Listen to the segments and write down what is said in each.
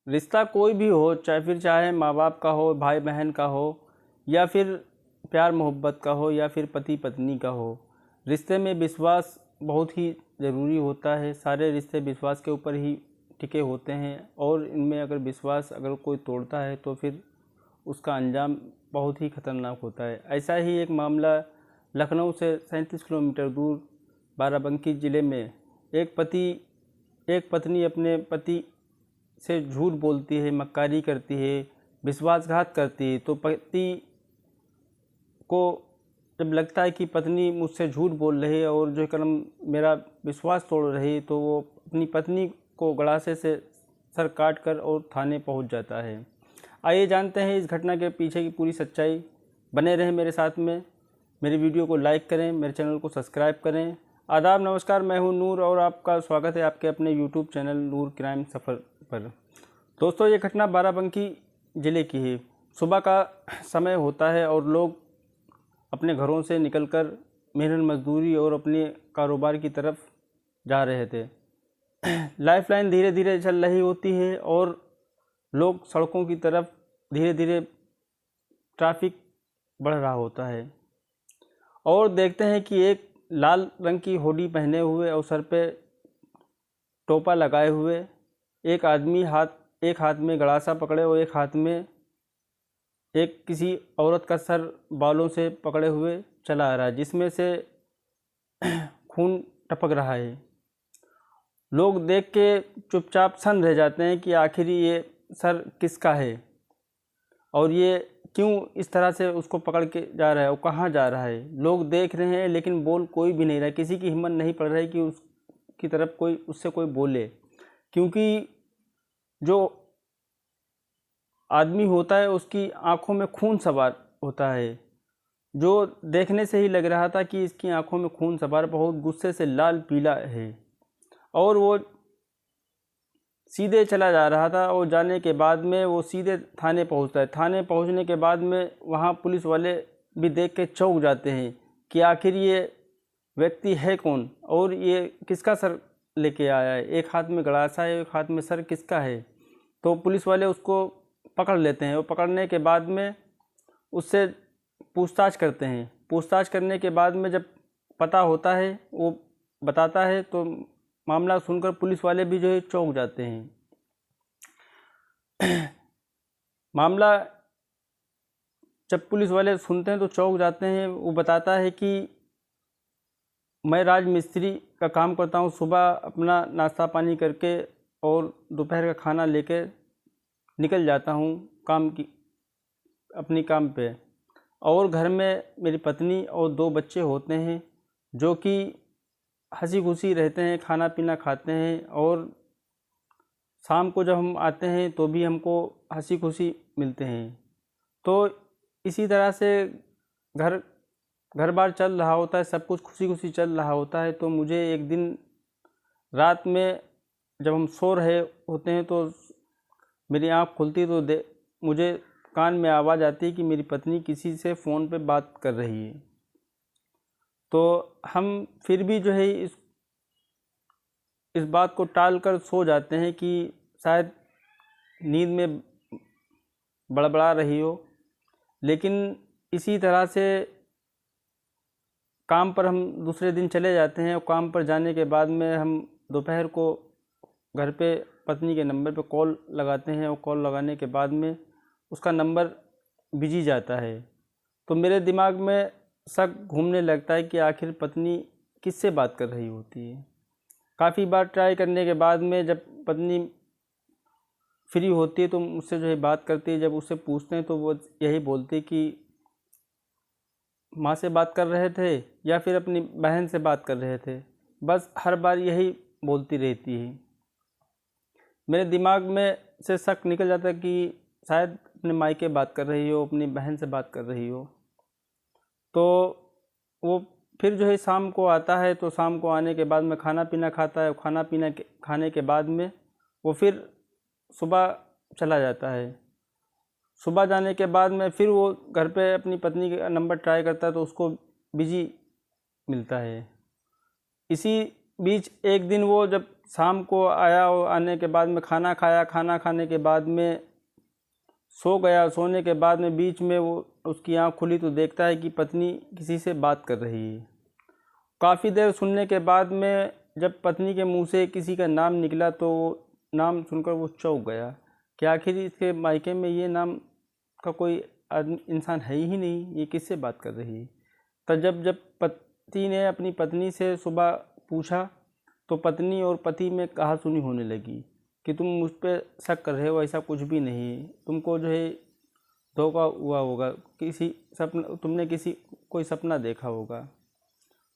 रिश्ता कोई भी हो, चाहे माँ बाप का हो, भाई बहन का हो, या फिर प्यार मोहब्बत का हो, या फिर पति पत्नी का हो, रिश्ते में विश्वास बहुत ही ज़रूरी होता है। सारे रिश्ते विश्वास के ऊपर ही टिके होते हैं, और इनमें अगर विश्वास अगर कोई तोड़ता है तो फिर उसका अंजाम बहुत ही ख़तरनाक होता है। ऐसा ही एक मामला लखनऊ से 37 किलोमीटर दूर बाराबंकी ज़िले में एक पत्नी अपने पति से झूठ बोलती है, मक्कारी करती है, विश्वासघात करती है। तो पति को जब लगता है कि पत्नी मुझसे झूठ बोल रही है और जो कलम मेरा विश्वास तोड़ रही है, तो वो अपनी पत्नी को गड़ासे से सर काट कर और थाने पहुंच जाता है। आइए जानते हैं इस घटना के पीछे की पूरी सच्चाई। बने रहें मेरे साथ में, मेरी वीडियो को लाइक करें, मेरे चैनल को सब्सक्राइब करें। आदाब, नमस्कार, मैं हूं नूर और आपका स्वागत है आपके अपने यूट्यूब चैनल नूर क्राइम सफ़र पर। दोस्तों, ये घटना बाराबंकी ज़िले की है। सुबह का समय होता है और लोग अपने घरों से निकलकर मेहनत मजदूरी और अपने कारोबार की तरफ जा रहे थे। लाइफलाइन धीरे धीरे चल रही होती है और लोग सड़कों की तरफ धीरे धीरे ट्रैफिक बढ़ रहा होता है, और देखते हैं कि एक लाल रंग की हुडी पहने हुए और सर पे टोपा लगाए हुए एक आदमी एक हाथ में गड़ासा पकड़े और एक हाथ में एक किसी औरत का सर बालों से पकड़े हुए चला आ रहा है, जिसमें से खून टपक रहा है। लोग देख के चुपचाप सन रह जाते हैं कि आखिर ये सर किसका है और ये क्यों इस तरह से उसको पकड़ के जा रहा है और कहाँ जा रहा है। लोग देख रहे हैं लेकिन बोल कोई भी नहीं रहा है। किसी की हिम्मत नहीं पड़ रही कि उसकी तरफ उससे कोई बोले, क्योंकि जो आदमी होता है उसकी आंखों में खून सवार होता है। जो देखने से ही लग रहा था कि इसकी आंखों में खून सवार, बहुत गुस्से से लाल पीला है, और वो सीधे चला जा रहा था। और जाने के बाद में वो सीधे थाने पहुंचता है। थाने पहुंचने के बाद में वहां पुलिस वाले भी देख के चौंक जाते हैं कि आखिर ये व्यक्ति है कौन और ये किसका सर लेके आया है। एक हाथ में गड़ासा है, एक हाथ में सर किसका है। तो पुलिस वाले उसको पकड़ लेते हैं और पकड़ने के बाद में उससे पूछताछ करते हैं। पूछताछ करने के बाद में जब पता होता है, वो बताता है, तो मामला सुनकर पुलिस वाले भी जो है चौंक जाते हैं। मामला जब पुलिस वाले सुनते हैं तो चौंक जाते हैं। वो बताता है कि मैं राजमिस्त्री का काम करता हूँ, सुबह अपना नाश्ता पानी करके और दोपहर का खाना लेके निकल जाता हूँ अपनी काम पे, और घर में मेरी पत्नी और 2 बच्चे होते हैं जो कि हंसी खुशी रहते हैं, खाना पीना खाते हैं, और शाम को जब हम आते हैं तो भी हमको हंसी खुशी मिलते हैं। तो इसी तरह से घर बार चल रहा होता है, सब कुछ खुशी खुशी चल रहा होता है। तो मुझे एक दिन रात में जब हम सो रहे होते हैं तो मेरी आँख खुलती तो मुझे कान में आवाज़ आती है कि मेरी पत्नी किसी से फ़ोन पे बात कर रही है। तो हम फिर भी जो है इस बात को टाल कर सो जाते हैं कि शायद नींद में बड़बड़ा रही हो। लेकिन इसी तरह से काम पर हम दूसरे दिन चले जाते हैं, और काम पर जाने के बाद में हम दोपहर को घर पे पत्नी के नंबर पे कॉल लगाते हैं, और कॉल लगाने के बाद में उसका नंबर बिजी जाता है। तो मेरे दिमाग में शक घूमने लगता है कि आखिर पत्नी किससे बात कर रही होती है। काफ़ी बार ट्राई करने के बाद में जब पत्नी फ्री होती है तो मुझसे जो है बात करती है। जब उससे पूछते हैं तो वो यही बोलती है कि माँ से बात कर रहे थे या फिर अपनी बहन से बात कर रहे थे, बस हर बार यही बोलती रहती है। मेरे दिमाग में से शक निकल जाता है कि शायद अपने मायके बात कर रही हो, अपनी बहन से बात कर रही हो। तो वो फिर जो है शाम को आता है, तो शाम को आने के बाद में खाना पीना खाता है। खाना पीना खाने के बाद में वो फिर सुबह चला जाता है। सुबह जाने के बाद में फिर वो घर पे अपनी पत्नी का नंबर ट्राई करता है तो उसको बिजी मिलता है। इसी बीच एक दिन वो जब शाम को आया और आने के बाद में खाना खाया, खाना खाने के बाद में सो गया। सोने के बाद में बीच में वो उसकी आँख खुली तो देखता है कि पत्नी किसी से बात कर रही है। काफ़ी देर सुनने के बाद में जब पत्नी के मुंह से किसी का नाम निकला तो नाम सुनकर वो चौंक गया कि आखिर इसके मायके में ये नाम का कोई आदमी इंसान है ही नहीं, ये किससे बात कर रही है। तब जब पति ने अपनी पत्नी से सुबह पूछा तो पत्नी और पति में कहासुनी होने लगी कि तुम मुझ पर शक कर रहे हो, ऐसा कुछ भी नहीं है, तुमको जो है धोखा हुआ होगा, किसी सपना तुमने कोई सपना देखा होगा।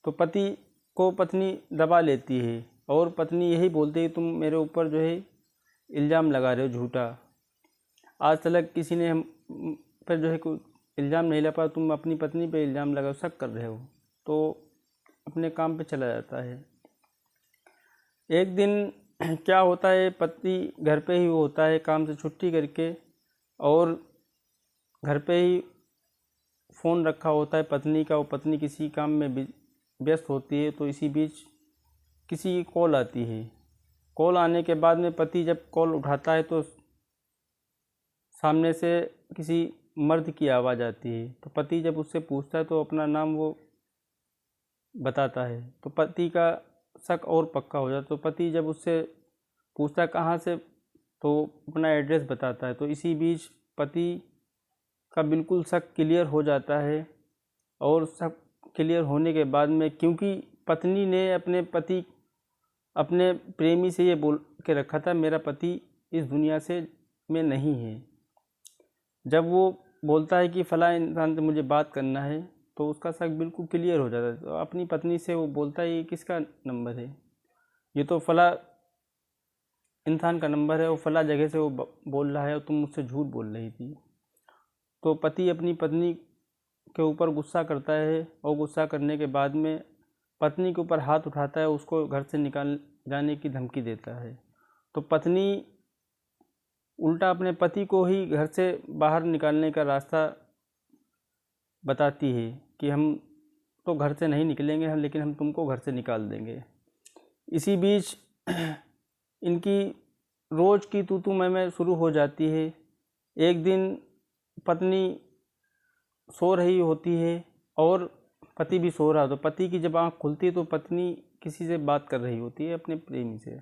तो पति को पत्नी दबा लेती है और पत्नी यही बोलती है तुम मेरे ऊपर जो है इल्ज़ाम लगा रहे हो झूठा, आज तक किसी ने हम पर जो है कोई इल्ज़ाम नहीं लगा, तुम अपनी पत्नी पे इल्ज़ाम लगाओ, शक कर रहे हो। तो अपने काम पे चला जाता है। एक दिन क्या होता है, पति घर पे ही होता है काम से छुट्टी करके और घर पे ही फ़ोन रखा होता है पत्नी का, वो पत्नी किसी काम में व्यस्त होती है। तो इसी बीच किसी की कॉल आती है। कॉल आने के बाद में पति जब कॉल उठाता है तो सामने से किसी मर्द की आवाज़ आती है। तो पति जब उससे पूछता है तो अपना नाम वो बताता है। तो पति का शक और पक्का हो जाता है। तो पति जब उससे पूछता है कहाँ से, तो अपना एड्रेस बताता है। तो इसी बीच पति का बिल्कुल शक क्लियर हो जाता है और शक क्लियर होने के बाद में, क्योंकि पत्नी ने अपने प्रेमी से ये बोल के रखा था मेरा पति इस दुनिया से में नहीं है। जब वो बोलता है कि फ़लाँ इंसान से मुझे बात करना है तो उसका शक बिल्कुल क्लियर हो जाता है। तो अपनी पत्नी से वो बोलता है ये किसका नंबर है, ये तो फ़लाँ इंसान का नंबर है, वो फ़लाँ जगह से वो बोल रहा है और तुम मुझसे झूठ बोल रही थी। तो पति अपनी पत्नी के ऊपर गुस्सा करता है और गुस्सा करने के बाद में पत्नी के ऊपर हाथ उठाता है, उसको घर से निकाल जाने की धमकी देता है। तो पत्नी उल्टा अपने पति को ही घर से बाहर निकालने का रास्ता बताती है कि हम तो घर से नहीं निकलेंगे, लेकिन हम तुमको घर से निकाल देंगे। इसी बीच इनकी रोज़ की तू मैं शुरू हो जाती है। एक दिन पत्नी सो रही होती है और पति भी सो रहा, तो पति की जब आँख खुलती है तो पत्नी किसी से बात कर रही होती है, अपने प्रेमी से।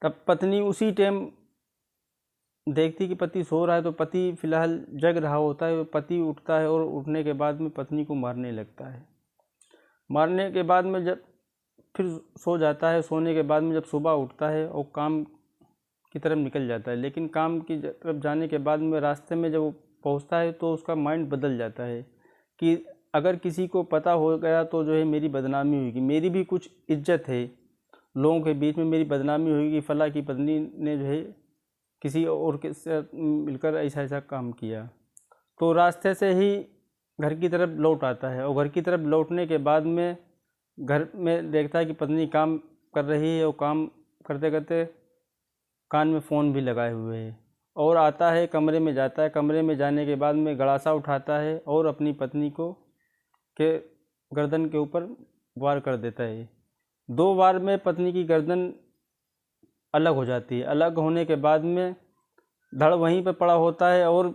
तब पत्नी उसी टाइम देखती कि पति सो रहा है, तो पति फिलहाल जग रहा होता है। पति उठता है और उठने के बाद में पत्नी को मारने लगता है। मारने के बाद में जब फिर सो जाता है। सोने के बाद में जब सुबह उठता है और काम की तरफ निकल जाता है, लेकिन काम की तरफ जाने के बाद में रास्ते में जब वो पहुंचता है तो उसका माइंड बदल जाता है कि अगर किसी को पता हो गया तो जो है मेरी बदनामी होगी, मेरी भी कुछ इज्जत है, लोगों के बीच में मेरी बदनामी होगी, फला की पत्नी ने जो है किसी और के साथ मिलकर ऐसा ऐसा काम किया। तो रास्ते से ही घर की तरफ लौट आता है और घर की तरफ लौटने के बाद में घर में देखता है कि पत्नी काम कर रही है और काम करते करते कान में फ़ोन भी लगाए हुए है। और आता है कमरे में जाता है। कमरे में जाने के बाद में गड़ासा उठाता है और अपनी पत्नी को के गर्दन के ऊपर वार कर देता है। 2 बार में पत्नी की गर्दन अलग हो जाती है। अलग होने के बाद में धड़ वहीं पर पड़ा होता है और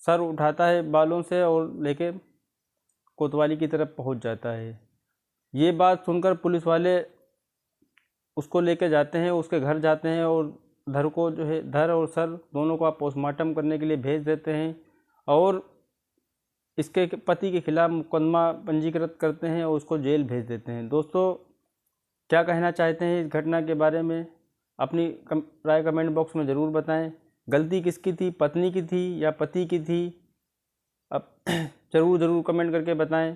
सर उठाता है बालों से और लेके कोतवाली की तरफ पहुंच जाता है। ये बात सुनकर पुलिस वाले उसको लेके जाते हैं, उसके घर जाते हैं और धर को जो है धर और सर दोनों को पोस्टमार्टम करने के लिए भेज देते हैं और इसके पति के खिलाफ मुकदमा पंजीकृत करते हैं और उसको जेल भेज देते हैं। दोस्तों, क्या कहना चाहते हैं इस घटना के बारे में? अपनी राय कमेंट बॉक्स में ज़रूर बताएं। गलती किसकी थी, पत्नी की थी या पति की थी? अब ज़रूर कमेंट करके बताएं।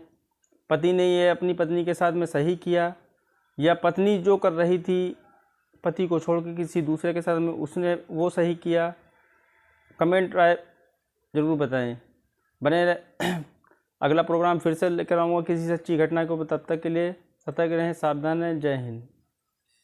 पति ने ये अपनी पत्नी के साथ में सही किया या पत्नी जो कर रही थी पति को छोड़ के किसी दूसरे के साथ में उसने वो सही किया? कमेंट राय ज़रूर बताएं। बने अगला प्रोग्राम फिर से लेकर आऊँगा किसी सच्ची घटना को। तब तक के लिए सतर्क रहें, सावधान रहें। जय हिंद।